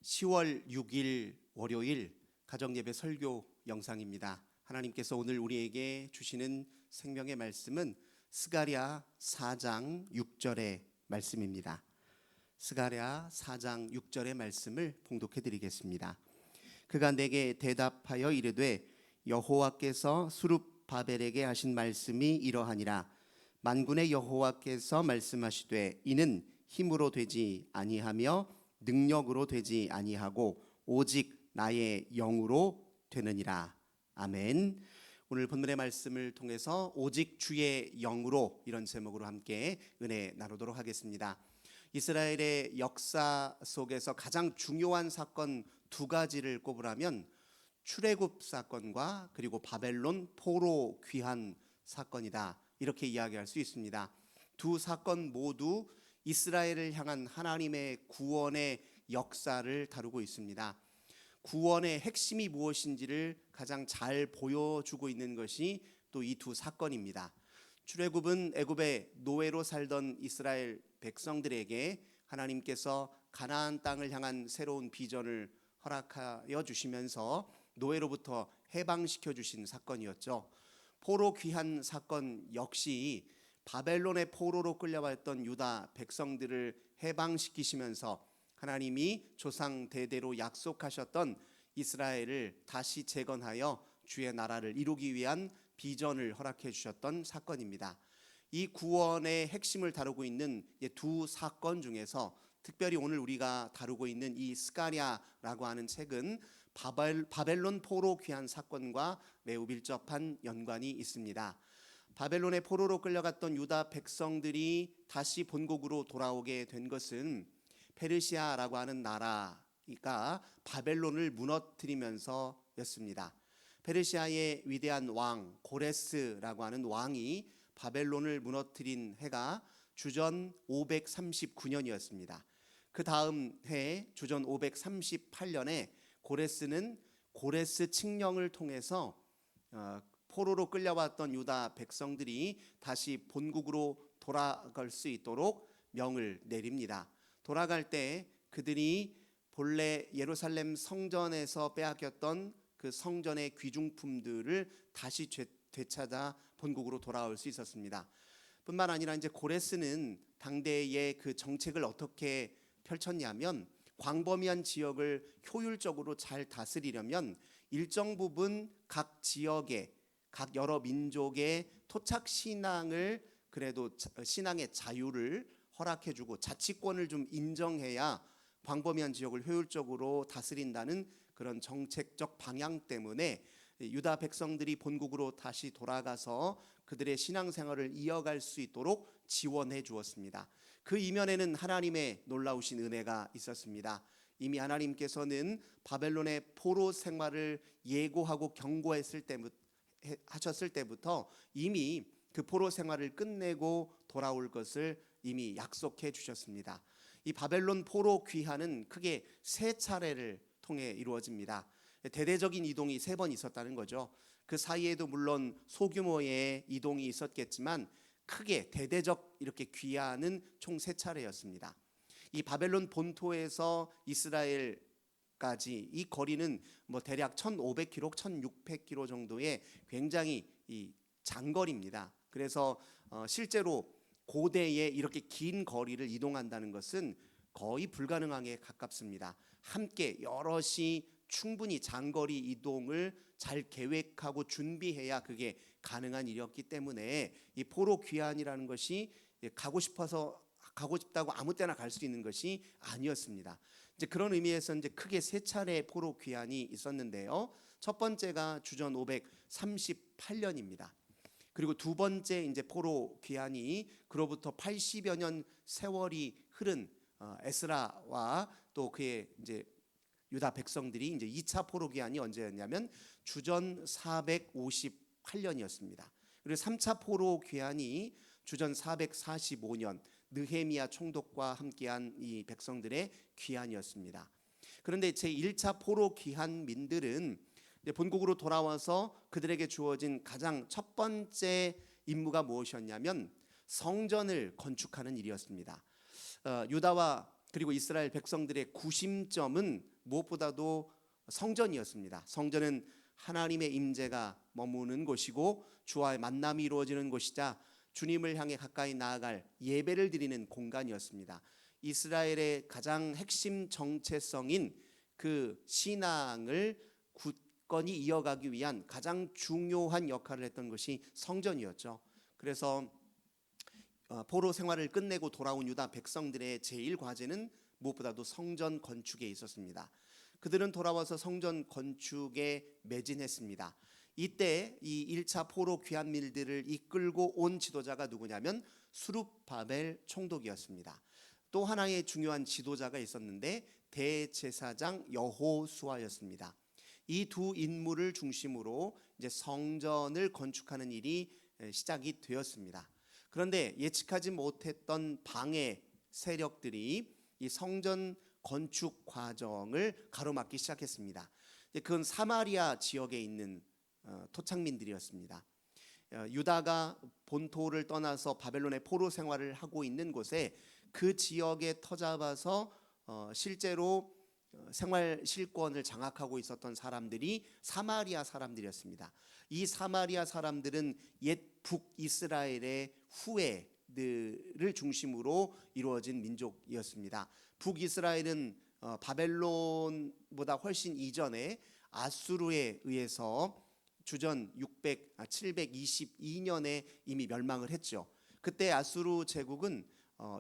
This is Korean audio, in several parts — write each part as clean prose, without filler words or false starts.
10월 6일 월요일 가정예배 설교 영상입니다. 하나님께서 오늘 우리에게 주시는 생명의 말씀은 스가랴 4장 6절의 말씀입니다. 스가랴 4장 6절의 말씀을 봉독해 드리겠습니다. 그가 내게 대답하여 이르되 여호와께서 수룹바벨에게 하신 말씀이 이러하니라. 만군의 여호와께서 말씀하시되 이는 힘으로 되지 아니하며 능력으로 되지 아니하고 오직 나의 영으로 되느니라. 아멘. 오늘 본문의 말씀을 통해서 오직 주의 영으로, 이런 제목으로 함께 은혜 나누도록 하겠습니다. 이스라엘의 역사 속에서 가장 중요한 사건 두 가지를 꼽으라면 출애굽 사건과 그리고 바벨론 포로 귀환 사건이다, 이렇게 이야기할 수 있습니다. 두 사건 모두 이스라엘을 향한 하나님의 구원의 역사를 다루고 있습니다. 구원의 핵심이 무엇인지를 가장 잘 보여주고 있는 것이 또 이 두 사건입니다. 출애굽은 애굽의 노예로 살던 이스라엘 백성들에게 하나님께서 가나안 땅을 향한 새로운 비전을 허락하여 주시면서 노예로부터 해방시켜 주신 사건이었죠. 포로 귀환 사건 역시 바벨론의 포로로 끌려왔던 유다 백성들을 해방시키시면서 하나님이 조상 대대로 약속하셨던 이스라엘을 다시 재건하여 주의 나라를 이루기 위한 비전을 허락해 주셨던 사건입니다. 이 구원의 핵심을 다루고 있는 두 사건 중에서 특별히 오늘 우리가 다루고 있는 이 스가랴라고 하는 책은 바벨론 포로 귀환 사건과 매우 밀접한 연관이 있습니다. 바벨론의 포로로 끌려갔던 유다 백성들이 다시 본국으로 돌아오게 된 것은 페르시아라고 하는 나라가 바벨론을 무너뜨리면서였습니다. 페르시아의 위대한 왕 고레스라고 하는 왕이 바벨론을 무너뜨린 해가 주전 539년이었습니다. 그 다음 해 주전 538년에 고레스는 고레스 칙령을 통해서 포로로 끌려왔던 유다 백성들이 다시 본국으로 돌아갈 수 있도록 명을 내립니다. 돌아갈 때 그들이 본래 예루살렘 성전에서 빼앗겼던 그 성전의 귀중품들을 다시 되찾아 본국으로 돌아올 수 있었습니다. 뿐만 아니라 이제 고레스는 당대의 그 정책을 어떻게 펼쳤냐면, 광범위한 지역을 효율적으로 잘 다스리려면 일정 부분 각 지역의 각 여러 민족의 토착 신앙을, 그래도 신앙의 자유를 허락해주고 자치권을 좀 인정해야 광범위한 지역을 효율적으로 다스린다는 그런 정책적 방향 때문에 유다 백성들이 본국으로 다시 돌아가서 그들의 신앙생활을 이어갈 수 있도록 지원해 주었습니다. 그 이면에는 하나님의 놀라우신 은혜가 있었습니다. 이미 하나님께서는 바벨론의 포로 생활을 예고하고 경고했을 때부터 이미 그 포로 생활을 끝내고 돌아올 것을 이미 약속해 주셨습니다. 이 바벨론 포로 귀환은 크게 세 차례를 통해 이루어집니다. 대대적인 이동이 3번 있었다는 거죠. 그 사이에도 물론 소규모의 이동이 있었겠지만 크게 대대적 이렇게 귀환은 총 3차례였습니다. 이 바벨론 본토에서 이스라엘까지 이 거리는 대략 1,500km, 1,600km 정도의 굉장히 장거리입니다. 그래서 실제로 고대에 이렇게 긴 거리를 이동한다는 것은 거의 불가능하게 가깝습니다. 함께 여럿이 충분히 장거리 이동을 잘 계획하고 준비해야 그게 가능한 일이었기 때문에 이 포로 귀환이라는 것이 가고 싶다고 아무 때나 갈 수 있는 것이 아니었습니다. 이제 그런 의미에서 이제 크게 3차례 포로 귀환이 있었는데요. 첫 번째가 주전 538년입니다. 그리고 두 번째 이제 포로 귀환이 그로부터 80여 년 세월이 흐른 에스라와 또 그의 이제 유다 백성들이 이제 2차 포로 귀환이 언제였냐면 주전 458년이었습니다. 그리고 3차 포로 귀환이 주전 445년 느헤미야 총독과 함께한 이 백성들의 귀환이었습니다. 그런데 제1차 포로 귀환민들은 본국으로 돌아와서 그들에게 주어진 가장 첫 번째 임무가 무엇이었냐면 성전을 건축하는 일이었습니다. 유다와 그리고 이스라엘 백성들의 구심점은 무엇보다도 성전이었습니다. 성전은 하나님의 임재가 머무는 곳이고 주와의 만남이 이루어지는 곳이자 주님을 향해 가까이 나아갈 예배를 드리는 공간이었습니다. 이스라엘의 가장 핵심 정체성인 그 신앙을 굳건히 이어가기 위한 가장 중요한 역할을 했던 것이 성전이었죠. 그래서 포로 생활을 끝내고 돌아온 유다 백성들의 제일 과제는 무엇보다도 성전 건축에 있었습니다. 그들은 돌아와서 성전 건축에 매진했습니다. 이때 이 1차 포로 귀환민들을 이끌고 온 지도자가 누구냐면 수룹바벨 총독이었습니다. 또 하나의 중요한 지도자가 있었는데 대제사장 여호수아였습니다. 이 두 인물을 중심으로 이제 성전을 건축하는 일이 시작이 되었습니다. 그런데 예측하지 못했던 방해 세력들이 이 성전 건축 과정을 가로막기 시작했습니다. 그건 사마리아 지역에 있는 토착민들이었습니다. 유다가 본토를 떠나서 바벨론의 포로 생활을 하고 있는 곳에 그 지역에 터잡아서 실제로 생활 실권을 장악하고 있었던 사람들이 사마리아 사람들이었습니다. 이 사마리아 사람들은 옛 북이스라엘의 후예들을 중심으로 이루어진 민족이었습니다. 북이스라엘은 바벨론보다 훨씬 이전에 아수르에 의해서 주전 722년에 이미 멸망을 했죠. 그때 아수르 제국은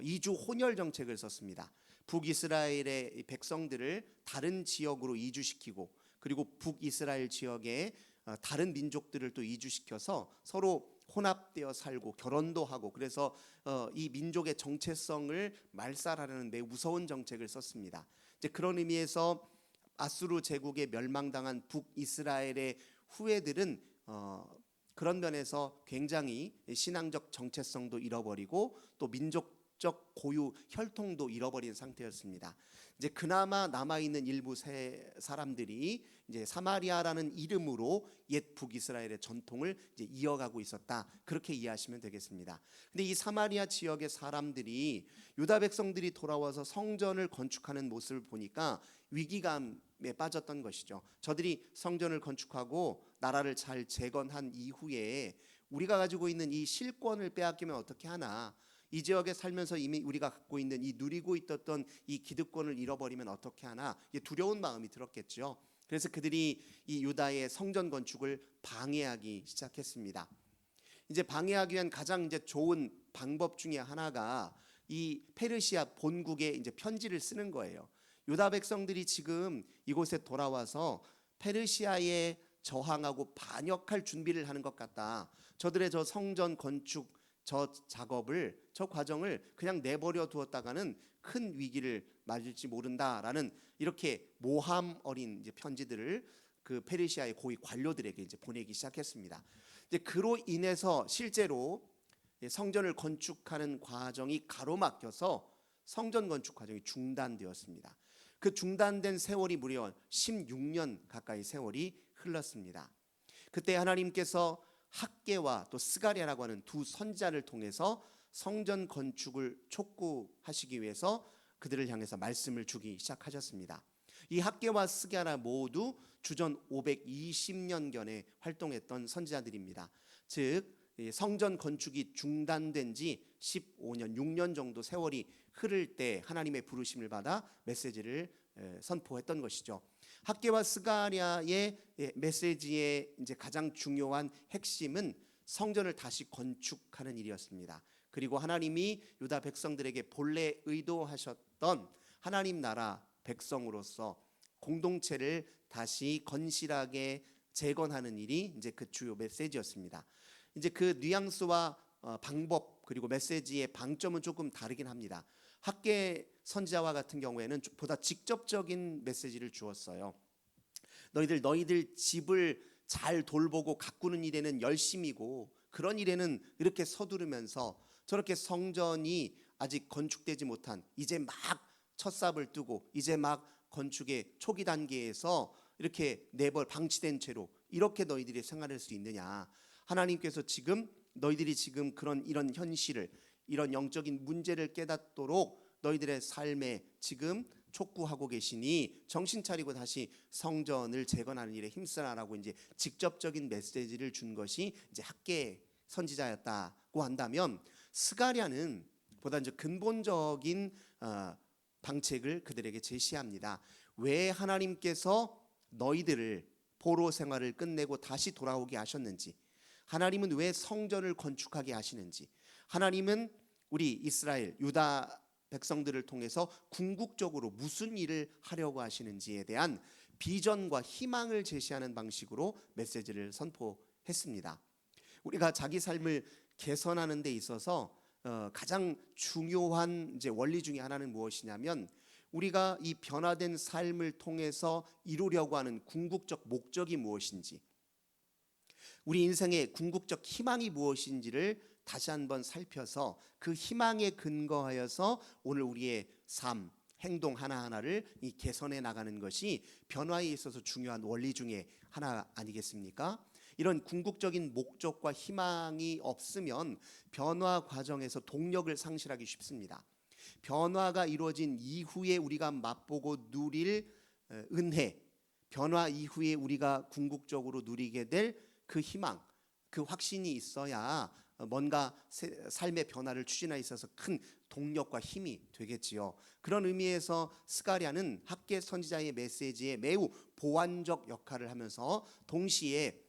이주 혼혈 정책을 썼습니다. 북이스라엘의 백성들을 다른 지역으로 이주시키고 그리고 북이스라엘 지역에 다른 민족들을 또 이주시켜서 서로 혼합되어 살고 결혼도 하고 그래서 이 민족의 정체성을 말살하려는 매우 무서운 정책을 썼습니다. 이제 그런 의미에서 아수르 제국에 멸망당한 북이스라엘의 후예들은 그런 면에서 굉장히 신앙적 정체성도 잃어버리고 또 민족적 고유 혈통도 잃어버린 상태였습니다. 이제 그나마 남아 있는 일부 사람들이 이제 사마리아라는 이름으로 옛 북이스라엘의 전통을 이제 이어가고 있었다. 그렇게 이해하시면 되겠습니다. 근데 이 사마리아 지역의 사람들이 유다 백성들이 돌아와서 성전을 건축하는 모습을 보니까 위기감에 빠졌던 것이죠. 저들이 성전을 건축하고 나라를 잘 재건한 이후에 우리가 가지고 있는 이 실권을 빼앗기면 어떻게 하나? 이 지역에 살면서 이미 우리가 갖고 있는 이 누리고 있었던 이 기득권을 잃어버리면 어떻게 하나? 두려운 마음이 들었겠죠. 그래서 그들이 이 유다의 성전 건축을 방해하기 시작했습니다. 이제 방해하기 위한 가장 이제 좋은 방법 중에 하나가 이 페르시아 본국에 이제 편지를 쓰는 거예요. 유다 백성들이 지금 이곳에 돌아와서 페르시아에 저항하고 반역할 준비를 하는 것 같다. 저들의 저 성전 건축 저 작업을 저 과정을 그냥 내버려 두었다가는 큰 위기를 맞을지 모른다라는 이렇게 모함 어린 이제 편지들을 그 페르시아의 고위 관료들에게 이제 보내기 시작했습니다. 이제 그로 인해서 실제로 성전을 건축하는 과정이 가로막혀서 성전 건축 과정이 중단되었습니다. 그 중단된 세월이 무려 16년 가까이 세월이 흘렀습니다. 그때 하나님께서 학개와 또 스가랴라고 하는 두 선지자를 통해서 성전 건축을 촉구하시기 위해서 그들을 향해서 말씀을 주기 시작하셨습니다. 이 학개와 스가랴 모두 주전 520년경에 활동했던 선지자들입니다. 즉 성전 건축이 중단된 지 15년, 6년 정도 세월이 흐를 때 하나님의 부르심을 받아 메시지를 선포했던 것이죠. 학개와 스가랴의 메시지의 이제 가장 중요한 핵심은 성전을 다시 건축하는 일이었습니다. 그리고 하나님이 유다 백성들에게 본래 의도하셨던 하나님 나라 백성으로서 공동체를 다시 건실하게 재건하는 일이 이제 그 주요 메시지였습니다. 이제 그 뉘앙스와 방법 그리고 메시지의 방점은 조금 다르긴 합니다. 학개 선지자와 같은 경우에는 보다 직접적인 메시지를 주었어요. 너희들 집을 잘 돌보고 가꾸는 일에는 열심이고 그런 일에는 이렇게 서두르면서 저렇게 성전이 아직 건축되지 못한 이제 막 첫삽을 뜨고 이제 막 건축의 초기 단계에서 이렇게 방치된 채로 이렇게 너희들이 생활할 수 있느냐? 하나님께서 지금 너희들이 지금 이런 현실을 이런 영적인 문제를 깨닫도록 너희들의 삶에 지금 촉구하고 계시니 정신 차리고 다시 성전을 재건하는 일에 힘쓰라라고 이제 직접적인 메시지를 준 것이 이제 학계 선지자였다고 한다면, 스가랴는 보다 이제 근본적인 방책을 그들에게 제시합니다. 왜 하나님께서 너희들을 포로 생활을 끝내고 다시 돌아오게 하셨는지, 하나님은 왜 성전을 건축하게 하시는지, 하나님은 우리 이스라엘 유다 백성들을 통해서 궁극적으로 무슨 일을 하려고 하시는지에 대한 비전과 희망을 제시하는 방식으로 메시지를 선포했습니다. 우리가 자기 삶을 개선하는 데 있어서 가장 중요한 이제 원리 중에 하나는 무엇이냐면, 우리가 이 변화된 삶을 통해서 이루려고 하는 궁극적 목적이 무엇인지, 우리 인생의 궁극적 희망이 무엇인지를 다시 한번 살펴서 그 희망에 근거하여서 오늘 우리의 삶, 행동 하나하나를 이 개선해 나가는 것이 변화에 있어서 중요한 원리 중에 하나 아니겠습니까? 이런 궁극적인 목적과 희망이 없으면 변화 과정에서 동력을 상실하기 쉽습니다. 변화가 이루어진 이후에 우리가 맛보고 누릴 은혜, 변화 이후에 우리가 궁극적으로 누리게 될 그 희망, 그 확신이 있어야 뭔가 삶의 변화를 추진하에 있어서 큰 동력과 힘이 되겠지요. 그런 의미에서 스가랴는 학계 선지자의 메시지에 매우 보완적 역할을 하면서 동시에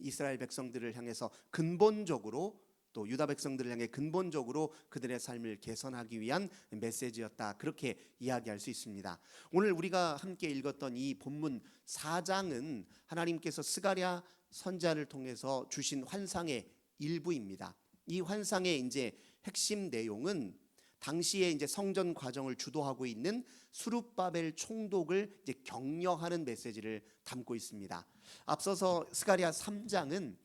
이스라엘 백성들을 향해서 근본적으로, 또 유다 백성들을 향해 근본적으로 그들의 삶을 개선하기 위한 메시지였다, 그렇게 이야기할 수 있습니다. 오늘 우리가 함께 읽었던 이 본문 4장은 하나님께서 스가랴 선지자를 통해서 주신 환상의 일부입니다. 이 환상의 이제 핵심 내용은 당시에 이제 성전 과정을 주도하고 있는 수룹바벨 총독을 이제 격려하는 메시지를 담고 있습니다. 앞서서 스가랴 3장은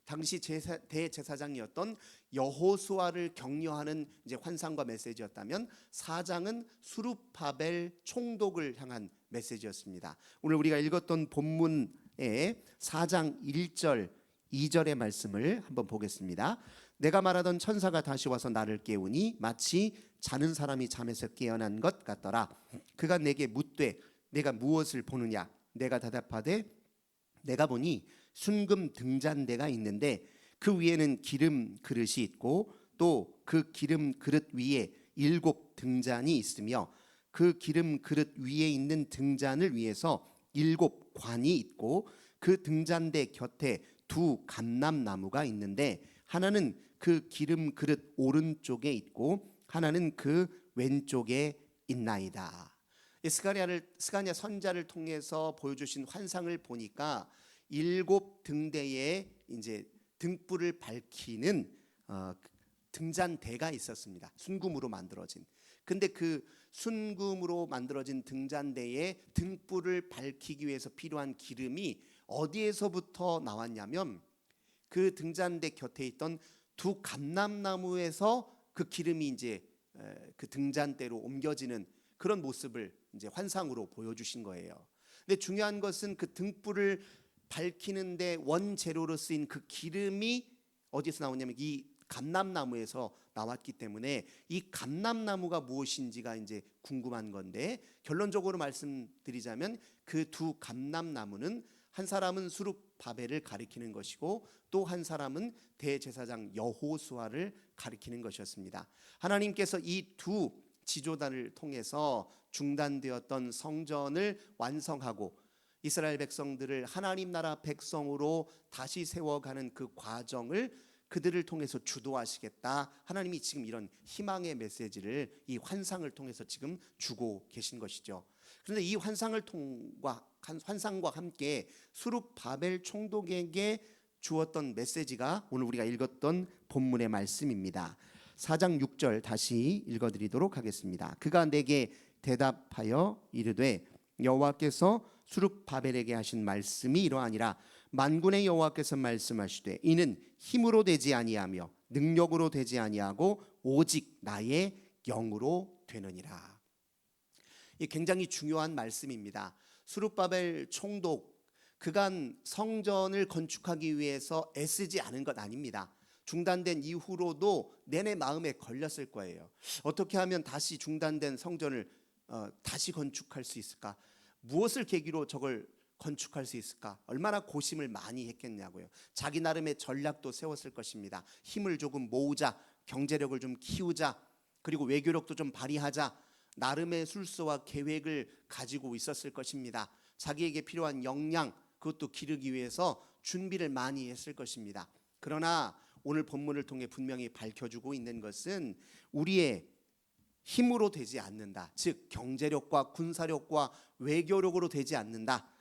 당시 대제사장이었던 여호수아를 격려하는 이제 환상과 메시지였다면, 4장은 수룹바벨 총독을 향한 메시지였습니다. 오늘 우리가 읽었던 본문의 4장 1절 2절의 말씀을 한번 보겠습니다. 내가 말하던 천사가 다시 와서 나를 깨우니 마치 자는 사람이 잠에서 깨어난 것 같더라. 그가 내게 묻되 내가 무엇을 보느냐? 내가 대답하되 내가 보니 순금 등잔대가 있는데 그 위에는 기름 그릇이 있고 또 그 기름 그릇 위에 7 등잔이 있으며 그 기름 그릇 위에 있는 등잔을 위해서 7 관이 있고 그 등잔대 곁에 2 감람나무가 있는데 하나는 그 기름 그릇 오른쪽에 있고 하나는 그 왼쪽에 있나이다. 스가랴 선자를 통해서 보여주신 환상을 보니까 7 등대에 이제 등불을 밝히는 등잔대가 있었습니다. 순금으로 만들어진. 근데 그 순금으로 만들어진 등잔대에 등불을 밝히기 위해서 필요한 기름이 어디에서부터 나왔냐면, 그 등잔대 곁에 있던 2 감람나무에서 그 기름이 이제 그 등잔대로 옮겨지는 그런 모습을 이제 환상으로 보여주신 거예요. 근데 중요한 것은 그 등불을 밝히는데 원재료로 쓰인 그 기름이 어디서 나오냐면 이 감람나무에서 나왔기 때문에 이 감람나무가 무엇인지가 이제 궁금한 건데, 결론적으로 말씀드리자면 그 2 감람나무는 한 사람은 수룹바벨을 가리키는 것이고 또 한 사람은 대제사장 여호수아를 가리키는 것이었습니다. 하나님께서 이 2 지도자를 통해서 중단되었던 성전을 완성하고 이스라엘 백성들을 하나님 나라 백성으로 다시 세워가는 그 과정을 그들을 통해서 주도하시겠다. 하나님이 지금 이런 희망의 메시지를 이 환상을 통해서 지금 주고 계신 것이죠. 그런데 이 환상과 함께 수룹바벨 총독에게 주었던 메시지가 오늘 우리가 읽었던 본문의 말씀입니다. 4장 6절 다시 읽어드리도록 하겠습니다. 그가 내게 대답하여 이르되 여호와께서 수룹바벨에게 하신 말씀이 이러하니라. 만군의 여호와께서 말씀하시되 이는 힘으로 되지 아니하며 능력으로 되지 아니하고 오직 나의 영으로 되느니라. 이 굉장히 중요한 말씀입니다. 수룹바벨 총독, 그간 성전을 건축하기 위해서 애쓰지 않은 것 아닙니다. 중단된 이후로도 내내 마음에 걸렸을 거예요. 어떻게 하면 다시 중단된 성전을 다시 건축할 수 있을까? 무엇을 계기로 저걸 건축할 수 있을까? 얼마나 고심을 많이 했겠냐고요. 자기 나름의 전략도 세웠을 것입니다. 힘을 조금 모으자, 경제력을 좀 키우자, 그리고 외교력도 좀 발휘하자, 나름의 술수와 계획을 가지고 있었을 것입니다. 자기에게 필요한 역량, 그것도 기르기 위해서 준비를 많이 했을 것입니다. 그러나 오늘 본문을 통해 분명히 밝혀주고 있는 것은 우리의 힘으로 되지 않는다. 즉 경제력과 군사력과 외교력으로 되지 않는다.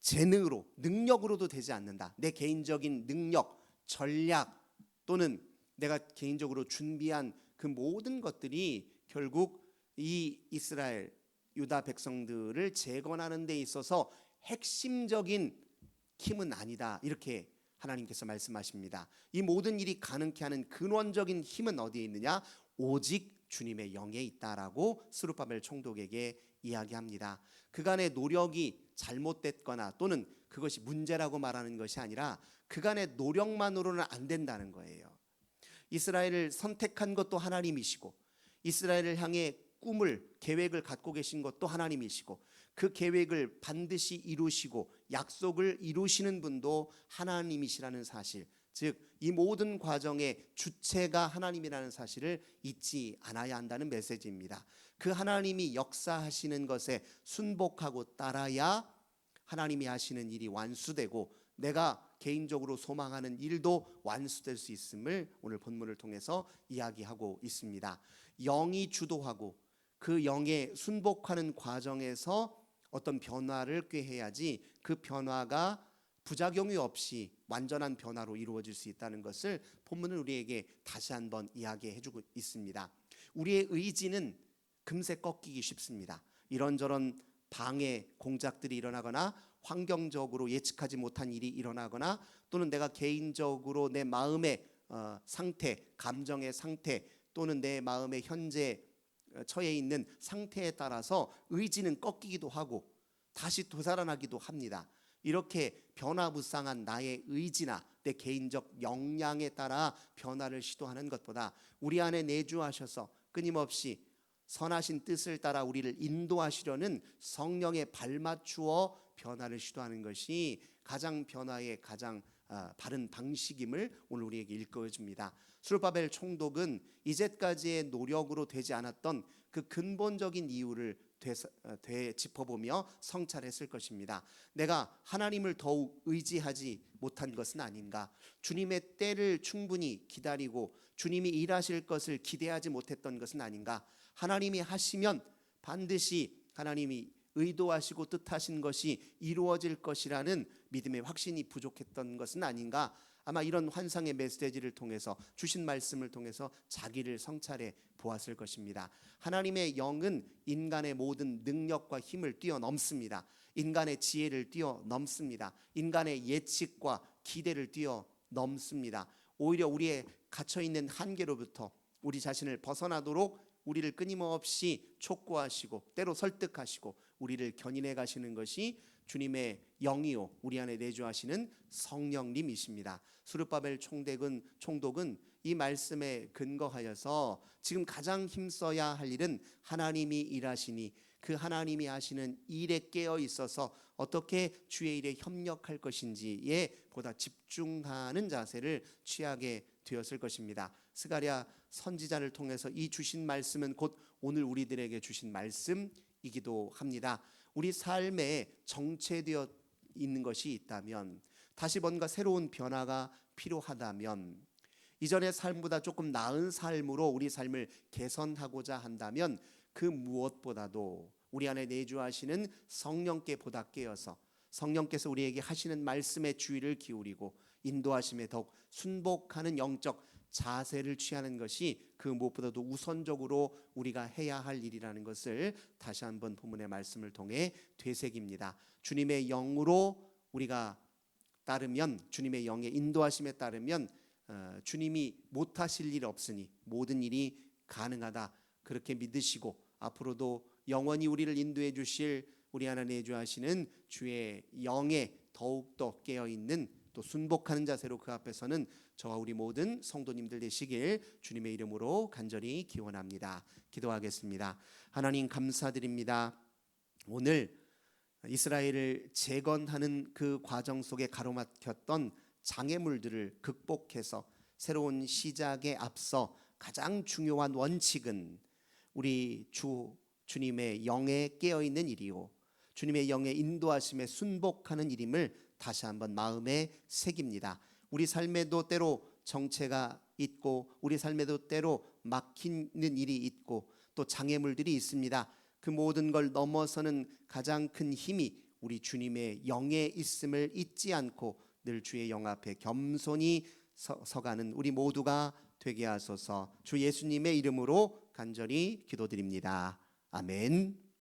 재능으로, 능력으로도 되지 않는다. 내 개인적인 능력, 전략 또는 내가 개인적으로 준비한 그 모든 것들이 결국 이 이스라엘 유다 백성들을 재건하는 데 있어서 핵심적인 힘은 아니다. 이렇게 하나님께서 말씀하십니다. 이 모든 일이 가능케 하는 근원적인 힘은 어디에 있느냐? 오직 주님의 영에 있다라고 스룹바벨 총독에게 이야기합니다. 그간의 노력이 잘못됐거나 또는 그것이 문제라고 말하는 것이 아니라 그간의 노력만으로는 안 된다는 거예요. 이스라엘을 선택한 것도 하나님이시고 이스라엘을 향해 꿈을 계획을 갖고 계신 것도 하나님이시고 그 계획을 반드시 이루시고 약속을 이루시는 분도 하나님이시라는 사실, 즉 이 모든 과정의 주체가 하나님이라는 사실을 잊지 않아야 한다는 메시지입니다. 그 하나님이 역사하시는 것에 순복하고 따라야 하나님이 하시는 일이 완수되고 내가 개인적으로 소망하는 일도 완수될 수 있음을 오늘 본문을 통해서 이야기하고 있습니다. 영이 주도하고 그 영에 순복하는 과정에서 어떤 변화를 꾀해야지 그 변화가 부작용이 없이 완전한 변화로 이루어질 수 있다는 것을 본문은 우리에게 다시 한번 이야기해주고 있습니다. 우리의 의지는 금세 꺾이기 쉽습니다. 이런저런 방해 공작들이 일어나거나 환경적으로 예측하지 못한 일이 일어나거나 또는 내가 개인적으로 내 마음의 상태, 감정의 상태 또는 내 마음의 현재 처해 있는 상태에 따라서 의지는 꺾이기도 하고 다시 되살아나기도 합니다. 이렇게 변화무쌍한 나의 의지나 내 개인적 역량에 따라 변화를 시도하는 것보다 우리 안에 내주하셔서 끊임없이 선하신 뜻을 따라 우리를 인도하시려는 성령에 발맞추어 변화를 시도하는 것이 가장 변화의 가장 바른 방식임을 오늘 우리에게 일깨워줍니다. 스룹바벨 총독은 이제까지의 노력으로 되지 않았던 그 근본적인 이유를 짚어보며 성찰했을 것입니다. 내가 하나님을 더욱 의지하지 못한 것은 아닌가? 주님의 때를 충분히 기다리고 주님이 일하실 것을 기대하지 못했던 것은 아닌가? 하나님이 하시면 반드시 하나님이 의도하시고 뜻하신 것이 이루어질 것이라는 믿음의 확신이 부족했던 것은 아닌가? 아마 이런 환상의 메시지를 통해서 주신 말씀을 통해서 자기를 성찰해 보았을 것입니다. 하나님의 영은 인간의 모든 능력과 힘을 뛰어넘습니다. 인간의 지혜를 뛰어넘습니다. 인간의 예측과 기대를 뛰어넘습니다. 오히려 우리의 갇혀있는 한계로부터 우리 자신을 벗어나도록 우리를 끊임없이 촉구하시고 때로 설득하시고 우리를 견인해 가시는 것이 주님의 영이요 우리 안에 내주하시는 성령님이십니다. 스룹바벨 총독은 이 말씀에 근거하여서 지금 가장 힘써야 할 일은 하나님이 일하시니 그 하나님이 하시는 일에 깨어 있어서 어떻게 주의 일에 협력할 것인지에 보다 집중하는 자세를 취하게 되었을 것입니다. 스가랴 선지자를 통해서 이 주신 말씀은 곧 오늘 우리들에게 주신 말씀이기도 합니다. 우리 삶에 정체되어 있는 것이 있다면, 다시 뭔가 새로운 변화가 필요하다면, 이전의 삶보다 조금 나은 삶으로 우리 삶을 개선하고자 한다면 그 무엇보다도 우리 안에 내주하시는 성령께 보다 깨어서 성령께서 우리에게 하시는 말씀에 주의를 기울이고 인도하심에 더욱 순복하는 영적 자세를 취하는 것이 그 무엇보다도 우선적으로 우리가 해야 할 일이라는 것을 다시 한번 본문의 말씀을 통해 되새깁니다. 주님의 영으로 우리가 따르면, 주님의 영의 인도하심에 따르면 주님이 못하실 일 없으니 모든 일이 가능하다, 그렇게 믿으시고 앞으로도 영원히 우리를 인도해 주실 우리 하나님 내주하시는 주의 영에 더욱더 깨어있는 또 순복하는 자세로 그 앞에서는 저와 우리 모든 성도님들 되시길 주님의 이름으로 간절히 기원합니다. 기도하겠습니다. 하나님 감사드립니다. 오늘 이스라엘을 재건하는 그 과정 속에 가로막혔던 장애물들을 극복해서 새로운 시작에 앞서 가장 중요한 원칙은 우리 주님의 영에 깨어있는 일이요 주님의 영의 인도하심에 순복하는 일임을 다시 한번 마음에 새깁니다. 우리 삶에도 때로 정체가 있고 우리 삶에도 때로 막히는 일이 있고 또 장애물들이 있습니다. 그 모든 걸 넘어서는 가장 큰 힘이 우리 주님의 영에 있음을 잊지 않고 늘 주의 영 앞에 겸손히 서가는 우리 모두가 되게 하소서. 주 예수님의 이름으로 간절히 기도드립니다. 아멘.